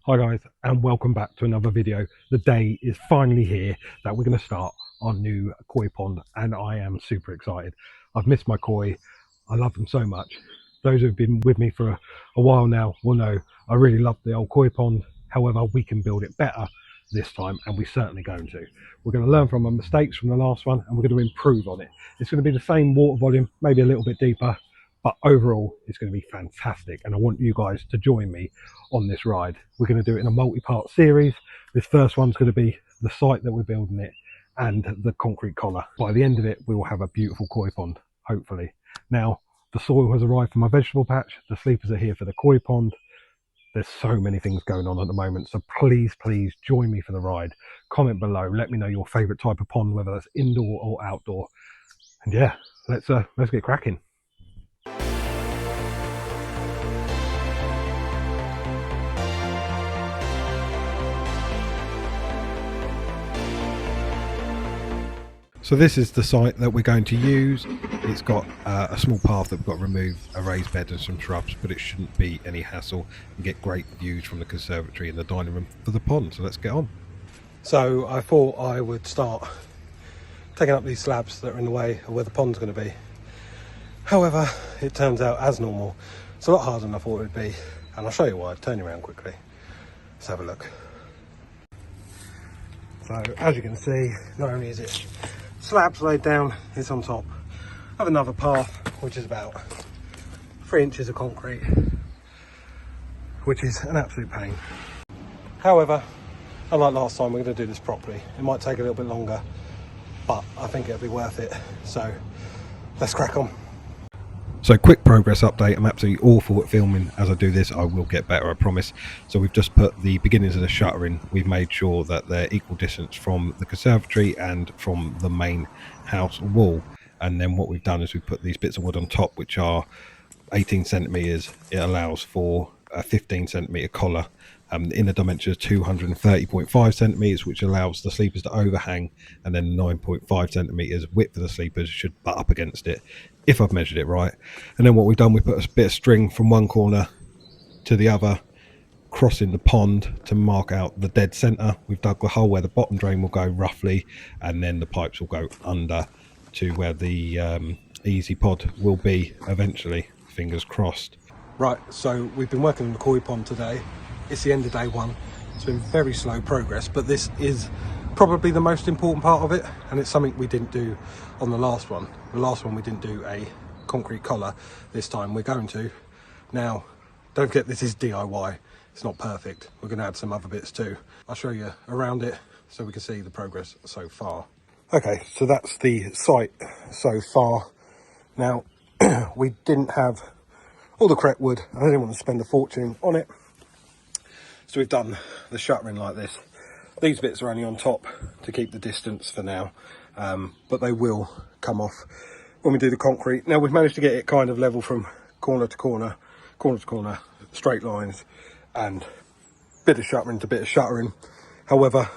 Hi guys, and welcome back to another video. The day is finally here that we're going to start our new koi pond, and I am super excited. I've missed my koi. I love them so much. Those who've been with me for a while now will know I really love the old koi pond. However, we can build it better this time, and we're certainly going to. We're going to learn from our mistakes from the last one, and we're going to improve on it. It's going to be the same water volume, maybe a little bit deeper, but overall it's going to be fantastic, and I want you guys to join me on this ride. We're going to do it in a multi-part series. This first one's going to be the site that we're building it and the concrete collar. By the end of it, we will have a beautiful koi pond, hopefully. Now, the soil has arrived for my vegetable patch. The sleepers are here for the koi pond. There's so many things going on at the moment, so please join me for the ride. Comment below, let me know your favorite type of pond, whether that's indoor or outdoor. And yeah, let's get cracking. So this is the site that we're going to use. It's got a small path that we've got to remove, a raised bed and some shrubs, but it shouldn't be any hassle, and get great views from the conservatory and the dining room for the pond. So let's get on. So I thought I would start taking up these slabs that are in the way of where the pond's going to be. However, it turns out, as normal, it's a lot harder than I thought it would be, and I'll show you why. Turn you around quickly. Let's have a look. So as you can see, not only is it slabs laid down, it's on top of another path, which is about 3 inches of concrete, which is an absolute pain. However, unlike last time, we're going to do this properly. It might take a little bit longer, but I think it'll be worth it. So let's crack on. So quick progress update. I'm absolutely awful at filming. As I do this, I will get better, I promise. So we've just put the beginnings of the shutter in. We've made sure that they're equal distance from the conservatory and from the main house wall. And then what we've done is we've put these bits of wood on top, which are 18 centimeters. It allows for a 15 centimeter collar. The inner dimension is 230.5 centimeters, which allows the sleepers to overhang, and then 9.5 centimeters width of the sleepers should butt up against it, if I've measured it right. And then what we've done, we put a bit of string from one corner to the other, crossing the pond to mark out the dead center. We've dug the hole where the bottom drain will go roughly, and then the pipes will go under to where the EazyPod will be eventually, fingers crossed. Right, so we've been working on the koi pond today. It's the end of day one. It's been very slow progress, but this is probably the most important part of it, and it's something we didn't do on the last one. The last one we didn't do a concrete collar. This time we're going to. Now, don't forget, this is DIY. It's not perfect. We're going to add some other bits too. I'll show you around it so we can see the progress so far. Okay, so that's the site so far. Now, we didn't have all the correct wood. I didn't want to spend a fortune on it. So we've done the shuttering like this. These bits are only on top to keep the distance for now, but they will come off when we do the concrete. Now we've managed to get it kind of level from corner to corner, straight lines, and bit of shuttering to bit of shuttering. However,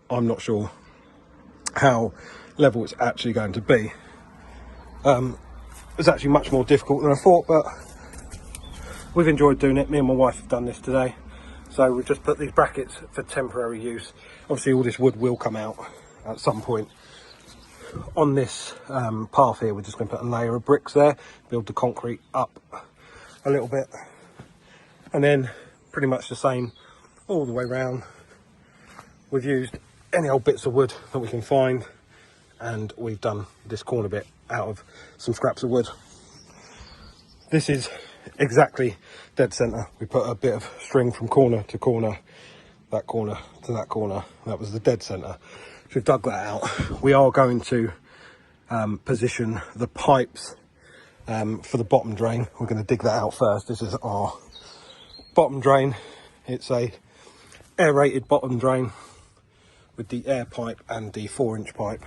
I'm not sure how level it's actually going to be. It's actually much more difficult than I thought, but we've enjoyed doing it. Me and my wife have done this today. So we've just put these brackets for temporary use. Obviously all this wood will come out at some point. On this path here, we're just going to put a layer of bricks there, build the concrete up a little bit, and then pretty much the same all the way around. We've used any old bits of wood that we can find, and we've done this corner bit out of some scraps of wood. This is exactly dead center. We put a bit of string from corner to corner, that corner to that corner. That was the dead center. So we've dug that out. We are going to position the pipes for the bottom drain. We're going to dig that out first. This is our bottom drain. It's a aerated bottom drain with the air pipe and the 4-inch pipe.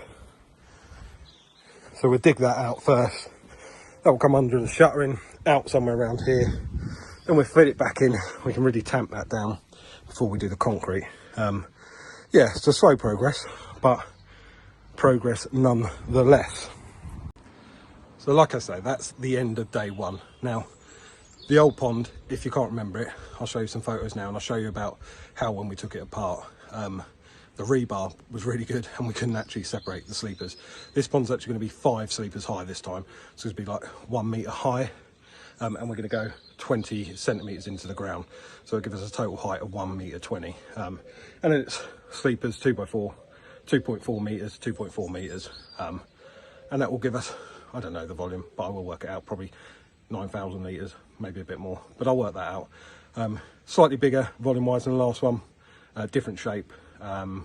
So we'll dig that out first. That will come under the shuttering, out somewhere around here. Then we'll fit it back in. We can really tamp that down before we do the concrete. Yeah, it's a slow progress, but progress nonetheless. So like I say, that's the end of day one. Now, The old pond, if you can't remember it, I'll show you some photos now, and I'll show you about how when we took it apart, the rebar was really good and we couldn't actually separate the sleepers. This pond's actually going to be 5 sleepers high this time, so it's going to be like 1 metre high, and we're going to go 20 centimetres into the ground, so it'll give us a total height of 1 metre 20, and then it's sleepers 2x4, 2.4 metres, 2.4 metres, and that will give us, I don't know the volume, but I will work it out, probably 9,000 litres, maybe a bit more, but I'll work that out. Slightly bigger volume wise than the last one, different shape, and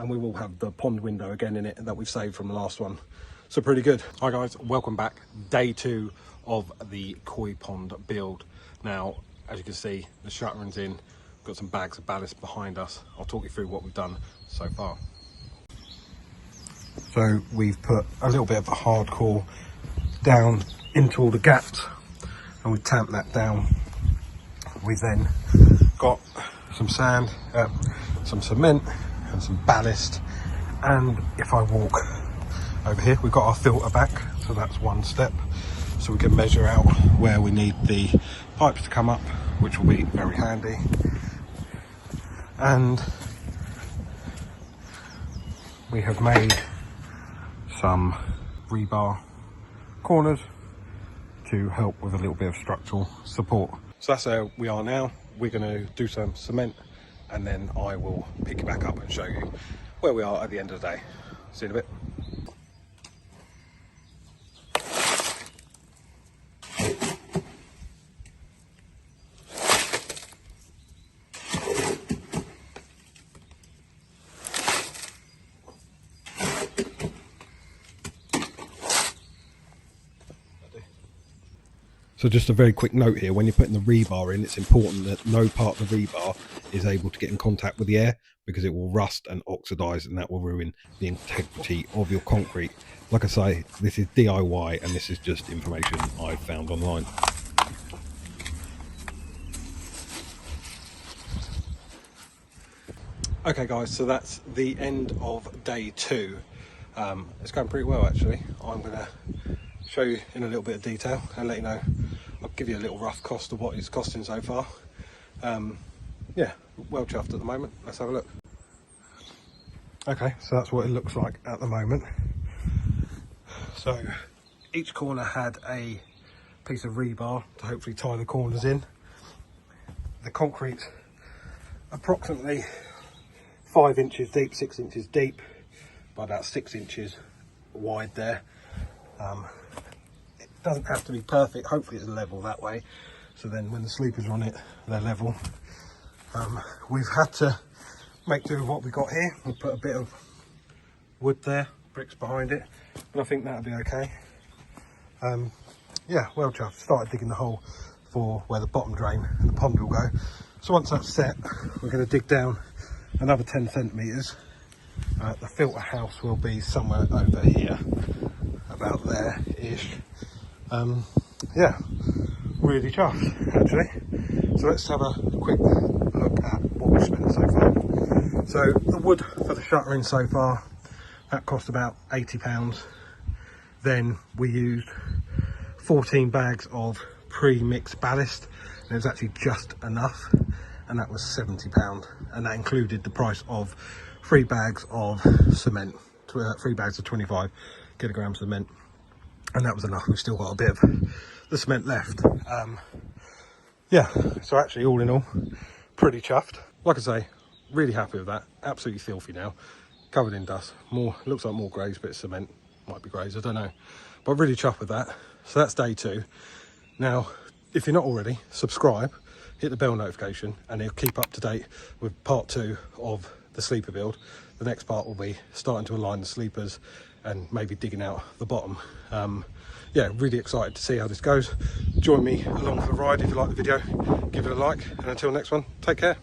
we will have the pond window again in it that we've saved from the last one, so pretty good. Hi guys, welcome back. Day 2 of the koi pond build. Now, as you can see, the shuttering's in, we've got some bags of ballast behind us. I'll talk you through what we've done so far. So we've put a little bit of a hardcore down into all the gaps, and we tamp that down. We then got some sand, some cement and some ballast, and if I walk over here, we've got our filter back, so that's one step, so we can measure out where we need the pipes to come up, which will be very handy. And we have made some rebar corners to help with a little bit of structural support. So that's where we are now. We're going to do some cement, and then I will pick you back up and show you where we are at the end of the day. See you in a bit. So just a very quick note here, when you're putting the rebar in, it's important that no part of the rebar is able to get in contact with the air, because it will rust and oxidize, and that will ruin the integrity of your concrete. Like I say, this is DIY, and this is just information I've found online. Okay guys, so that's the end of day 2. It's going pretty well actually. I'm going to show you in a little bit of detail and let you know. I'll give you a little rough cost of what it's costing so far. Yeah, well chuffed at the moment. Let's have a look. Okay, so that's what it looks like at the moment. So each corner had a piece of rebar to hopefully tie the corners in. The concrete's approximately 5 inches deep, 6 inches deep, by about 6 inches wide there. It doesn't have to be perfect, hopefully it's level that way, so then when the sleepers are on it, they're level. We've had to make do with what we got here. We'll put a bit of wood there, bricks behind it, and I think that'll be okay. Yeah, well chuffed. Started digging the hole for where the bottom drain and the pond will go. So once that's set, we're going to dig down another 10 centimetres. The filter house will be somewhere over here, about there-ish. Yeah, really chuffed actually. So let's have a quick look at what we've spent so far. So the wood for the shuttering so far, that cost about £80. Then we used 14 bags of pre-mixed ballast, and it was actually just enough, and that was £70, and that included the price of 3 bags of cement, 3 bags of 25 kilogram cement, and that was enough. We've still got a bit of the cement left. Yeah, so actually all in all, pretty chuffed. Like I say, really happy with that. Absolutely filthy now, covered in dust. More, looks like more greys, but it's cement. Might be greys, I don't know. But really chuffed with that. So that's day 2. Now, if you're not already, subscribe, hit the bell notification, and it'll keep up to date with part 2 of the sleeper build. The next part will be starting to align the sleepers and maybe digging out the bottom. Yeah, really excited to see how this goes. Join me along for the ride if you like the video, give it a like, and until next one, take care.